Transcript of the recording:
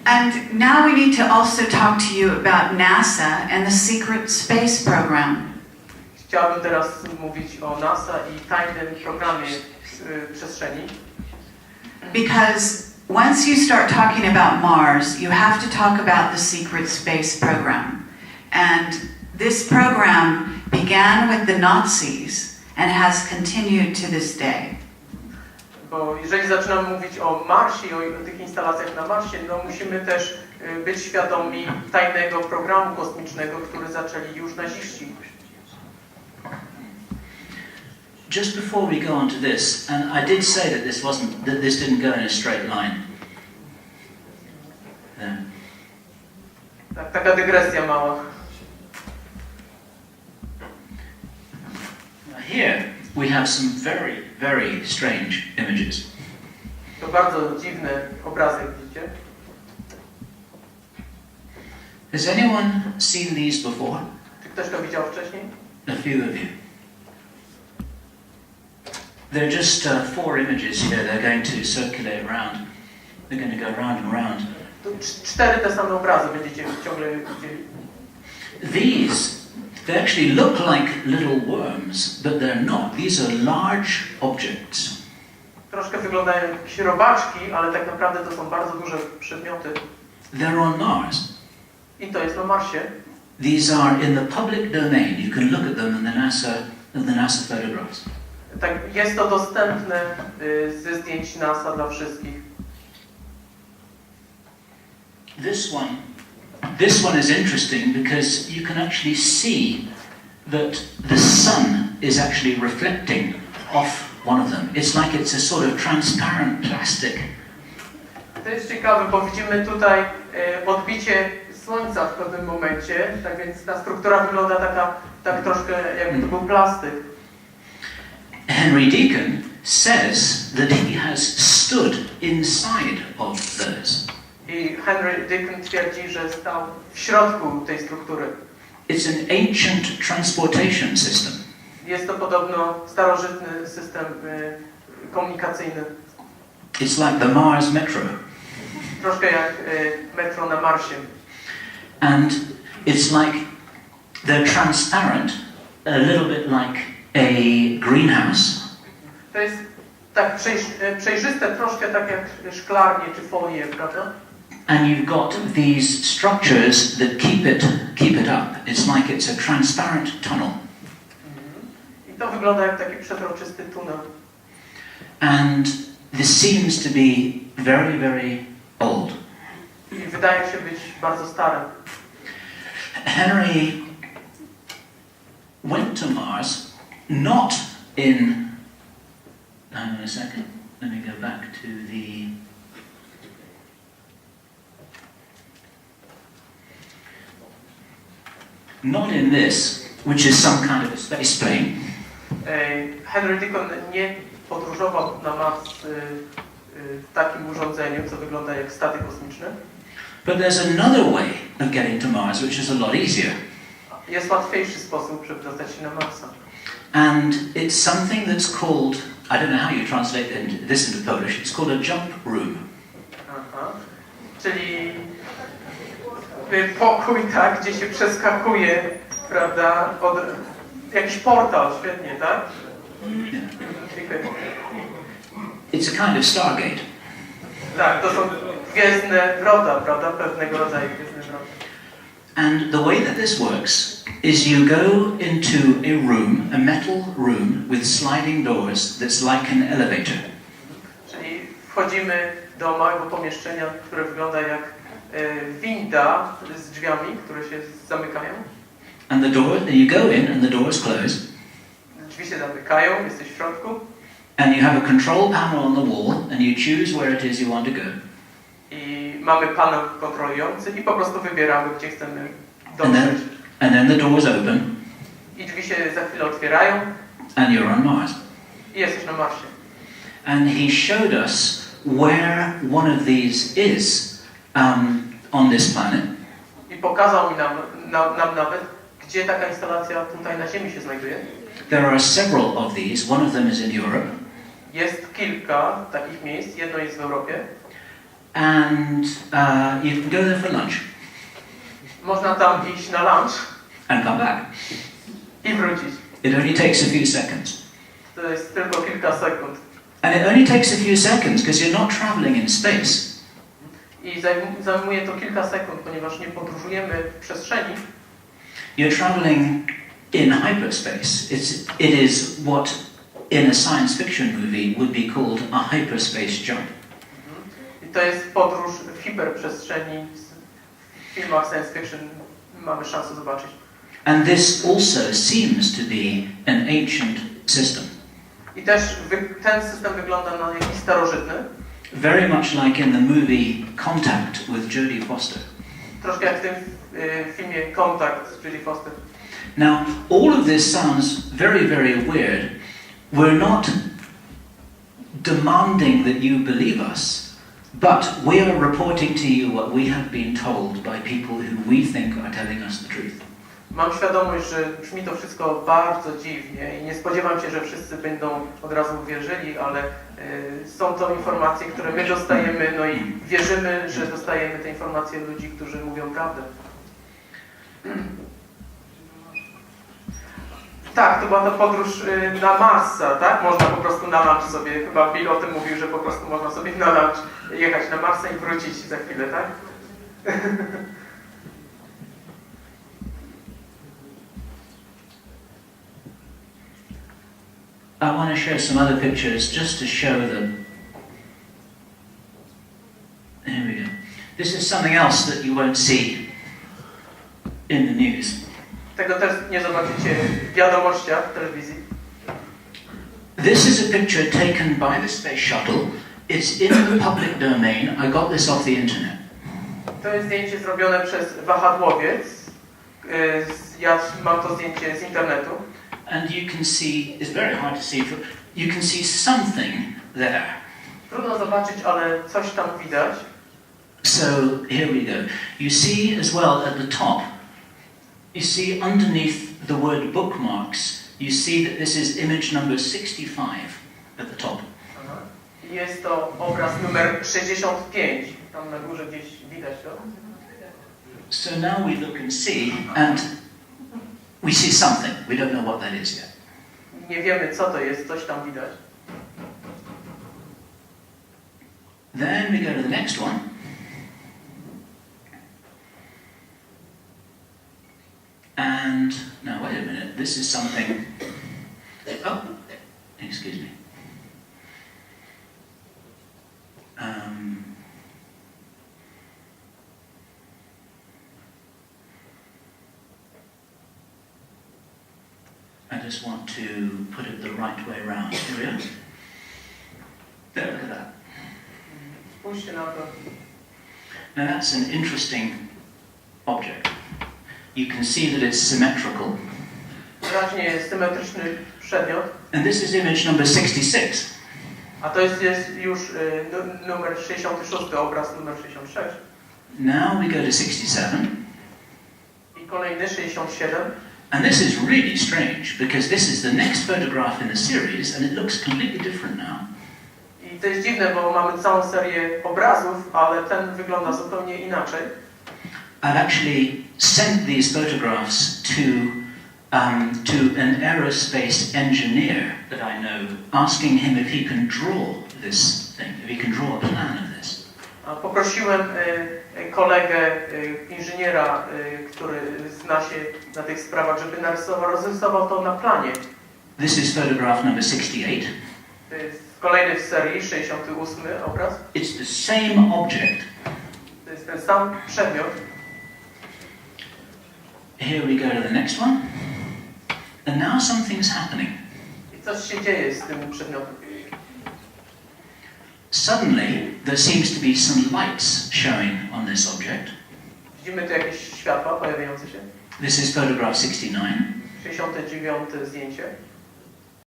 And now we need to also talk to you about NASA and the secret space program. Chciałbym teraz mówić o NASA i tajnym programie przestrzeni. Because once you start talking about Mars, you have to talk about the secret space program. And this program began with the Nazis and has continued to this day. Bo jeżeli zaczynamy mówić o Marsie i o tych instalacjach na Marsie, no musimy też być świadomi tajnego programu kosmicznego, który zaczęli już naziści. Just before we go on to this, and I did say that this didn't go in a straight line. Tak, taka dygresja mała. Here we have some very, very strange images. To bardzo dziwne obrazy, jak widzicie. Has anyone seen these before? Czy ktoś to widział wcześniej? A few of you. There are just 4 images here. They're going to circulate around. They're going to go round and round. Tu 4 te same obrazy będziecie ciągle widzieli. They actually look like little worms, but they're not. These are large objects. Troszkę wyglądają jak jakieś robaczki, ale tak naprawdę to są bardzo duże przedmioty. They're on Mars. I to jest na Marsie. These are in the public domain. You can look at them in the NASA photographs. Tak, jest to dostępne ze zdjęć NASA dla wszystkich. This one is interesting because you can actually see that the sun is actually reflecting off one of them. It's like it's a sort of transparent plastic. To jest ciekawe, bo widzimy tutaj odbicie słońca w pewnym momencie, tak więc ta struktura wygląda tak troszkę jakby to był plastyk. Henry Deacon says that he has stood inside of those. I Henry Deacon twierdzi, że stał w środku tej struktury. It's an ancient transportation system. Jest to podobno starożytny system komunikacyjny. It's like the Mars Metro. Troszkę jak metro na Marsie. And it's like they're transparent, a little bit like a greenhouse. To jest tak przejrzyste, troszkę tak jak szklarnie czy folie, prawda? And you've got these structures that keep it up. It's like it's a transparent tunnel. I to wygląda jak taki przezroczysty tunel. And this seems to be very, very old. I wydaje się być bardzo stare. Henry went to Mars not in... Hang on a second. Let me go back to the... Not in this, which is some kind of a space plane. Henry Deacon nie podróżował na Mars w takim urządzeniu, co wygląda jak statek kosmiczny. But there's another way of getting to Mars, which is a lot easier. Jest łatwiejszy sposób, żeby dostać się na Marsa. And it's something that's called, I don't know how you translate this into Polish, it's called a jump room. Aha. Czyli pokój, tak, gdzie się przeskakuje, prawda, jakiś portal, świetnie, tak? It's a kind of Stargate. Tak, to są gwiezdne wrota, prawda, pewnego rodzaju gwiezdne wrota. And the way that this works is you go into a room, a metal room with sliding doors that's like an elevator. Czyli wchodzimy do małego pomieszczenia, które wygląda jak winda z drzwiami, które się zamykają. And you go in and the doors close. Drzwi się zamykają, jesteś w środku. And you have a control panel on the wall and you choose where it is you want to go. I mamy panel kontrolujący i po prostu wybieramy, gdzie chcemy dotrzeć. And then the doors open. I drzwi się za chwilę otwierają. And you're on Mars. I jesteś na Marsie. And he showed us where one of these is on this planet. I pokazał mi nam nawet, gdzie taka instalacja tutaj na Ziemi się znajduje. There are several of these. One of them is in Europe. Jest kilka takich miejsc. Jedno jest w Europie. and you can go there for lunch Można tam iść na lunch and come back. i wrócić. It only takes a few seconds. To jest tylko kilka sekund. And it only takes a few seconds because you're not traveling in space. I zajmuje to kilka sekund, ponieważ nie podróżujemy w przestrzeni. You're traveling in hyperspace. It is what in a science fiction movie would be called a hyperspace jump. I to jest podróż w hiperprzestrzeni. W filmach science fiction mamy szansę zobaczyć. And this also seems to be an ancient system. I też ten system wygląda na jakiś starożytny. Very much like in the movie Contact with Jodie Foster. Troszkę jak w tym filmie Kontakt z Jodie Foster. Now, all of this sounds very, very weird. We're not demanding that you believe us, but we are reporting to you what we have been told by people who we think are telling us the truth. Mam świadomość, że brzmi to wszystko bardzo dziwnie i nie spodziewam się, że wszyscy będą od razu uwierzyli, ale są to informacje, które my dostajemy, no i wierzymy, że dostajemy te informacje od ludzi, którzy mówią prawdę. Tak, to była ta podróż na Marsa, tak? Można po prostu na lunch sobie, chyba Bill o tym mówił, że po prostu można sobie na lunch jechać na Marsa i wrócić za chwilę, tak? I want to share some other pictures just to show them. Here we go. This is something else that you won't see in the news. Tego też nie zobaczycie w wiadomościach w telewizji. This is a picture taken by the space shuttle. It's in the public domain. I got this off the internet. To jest zdjęcie zrobione przez wahadłowiec. Ja mam to zdjęcie z internetu. And you can see, it's very hard to see, you can see something there. Trudno zobaczyć, ale coś tam widać. So here we go. You see as well at the top, you see underneath the word bookmarks, you see that this is image number 65 at the top. Jest to obraz numer 65. Tam na górze gdzieś widać to. So now we look and see, and we see something. We don't know what that is yet. Nie wiemy, co to jest, coś tam widać. Then we go to the next one. And, now wait a minute, this is something, oh, excuse me. I just want to put it the right way around. Here we are. There, look at that. Spójrzcie na to. Now that's an interesting object. You can see that it's symmetrical. Wyraźnie jest symetryczny przedmiot. And this is image number 66. A to jest już numer 66, obraz numer 66. Now we go to 67. I kolejny 67. And this is really strange because this is the next photograph in the series and it looks completely different now. I to jest dziwne, bo mamy całą serię obrazów, ale ten wygląda zupełnie inaczej. I've actually sent these photographs to an aerospace engineer that I know, asking him if he can draw this thing, if he can draw a plan of this. Poprosiłem kolegę, inżyniera, który zna się na tych sprawach, żeby rozrysował to na planie. This is photograph number 68. To jest kolejny w serii, 68 obraz. It's the same object. To jest ten sam przedmiot. Here we go to the next one. And now something's happening. I coś się dzieje z tym przedmiotem. Suddenly, there seems to be some lights showing on this object. Widzimy tu jakieś światła pojawiające się. This is photograph 69. 69 zdjęcie.